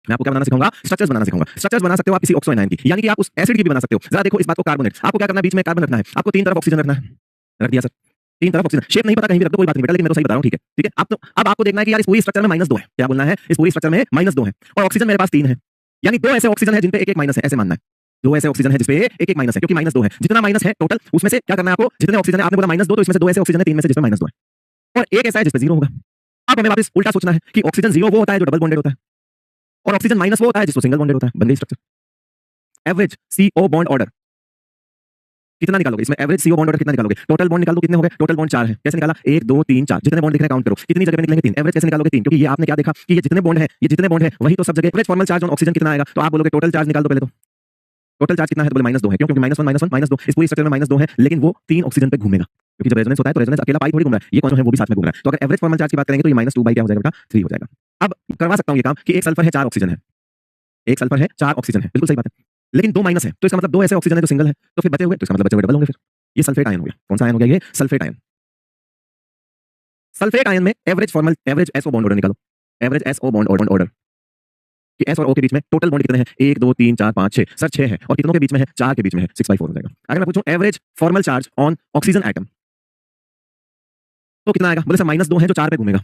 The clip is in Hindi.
मैं आपको क्या बनाना सिखाऊंगा, स्ट्रक्चर्स बनाना सिखाऊंगा। स्ट्रक्चर्स बना सकते हो आप किसी ऑक्सो एनायन की, यानी कि आप उस एसिड की भी बना सकते हो। जरा देखो इस बात को, कार्बोनेट, आपको क्या करना है, बीच में कार्बन रखना है, आपको तीन तरफ ऑक्सीजन रखना है, रख दिया सर, तीन तरफ ऑक्सीजन, शेप नहीं पता कहीं भी रख दो कोई बात नहीं बेटा, लेकिन मैं तो सही बता रहा हूं, ठीक है ठीक है। अब आपको देखना है कि यार इस पूरी स्ट्रक्चर में -2 है, क्या बोलना है, इस पूरी स्ट्रक्चर में -2 है और ऑक्सीजन मेरे पास 3 है, यानी दो ऐसे ऑक्सीजन है जिन पे एक एक माइनस है, ऐसे मानना है। दो ऐसे ऑक्सीजन है जिस पे एक एक माइनस है, क्योंकि -2 है, जितना माइनस है टोटल उसमें से क्या करना है आपको, जितने ऑक्सीजन है आपने बोला -2, तो इसमें से दो ऐसे ऑक्सीजन है 3 में से जिसमें -2 है, और एक ऐसा है जिस पे 0 होगा। अब हमें वापस उल्टा सोचना है कि ऑक्सीजन 0 वो होता है जो डबल बॉन्डेड होता है और ऑक्सीजन माइनस वो होता है जिसको सिंगल बॉन्डेड होता है। बन गई structure. Average CO bond order कितना निकालोगे इसमें, एवरेज CO बॉन्ड ऑर्डर कितना निकालोगे, टोटल बॉन्ड निकाल दो, कितने हो गए, टोटल बॉन्ड 4 है, कैसे निकाला, 1 2 3 4, जितने बॉन्ड दिख रहे हैं काउंट करो, कितनी जगह पे निकलेंगे 3, एवरेज कैसे निकालोगे 3, क्योंकि ये आपने क्या देखा कि ये जितने बॉन्ड है, ये जितने बॉन्ड है वही तो सब जगह। Average formal charge on oxygen कितना आएगा, तो आप बोलोगे टोटल चार्ज निकाल दो पहले, तो टोटल चार्ज कितना है, तो बोले -2 है, क्यों, क्योंकि -1 -2, इस पूरी स्ट्रक्चर में -2 है, लेकिन वो 3 ऑक्सीजन पे घूमेगा, क्योंकि जब रेजोनेंस होता है तो रेजोनेंस अकेला पाई थोड़ी घूम रहा है, ये कौन है वो भी साथ में घूम रहा है। तो अगर एवरेज फॉर्मल चार्ज की बात करेंगे तो ये -2 बाई क्या हो जाएगा बेटा, 3 हो जाएगा। अब करवा सकता हूं ये काम कि एक सल्फर है 4 ऑक्सीजन है, एक सल्फर है 4 ऑक्सीजन है, बिल्कुल सही बात है, लेकिन 2 माइनस है, तो इसका मतलब 2 ऐसे ऑक्सीजन है जो सिंगल है, तो फिर बचे हुए, तो इसका मतलब बचे हुए डबल होंगे फिर। ये सल्फेट आयन हो गया, कौन सा आयन हो गया, ये सल्फेट आयन। सल्फेट आयन में एवरेज SO बॉन्ड ऑर्डर निकालो, एवरेज SO बॉन्ड ऑर्डर कि S और O के बीच में टोटल बॉन्ड कितने हैं, 1 2 3 4 5 6, सर 6 है, और कितनों के बीच में है, 4 के बीच में है, 6/4 हो जाएगा। अगर मैं पूछूं average formal charge on oxygen atom तो कितना आएगा, बोले सर -2 है जो 4 पे घूमेगा,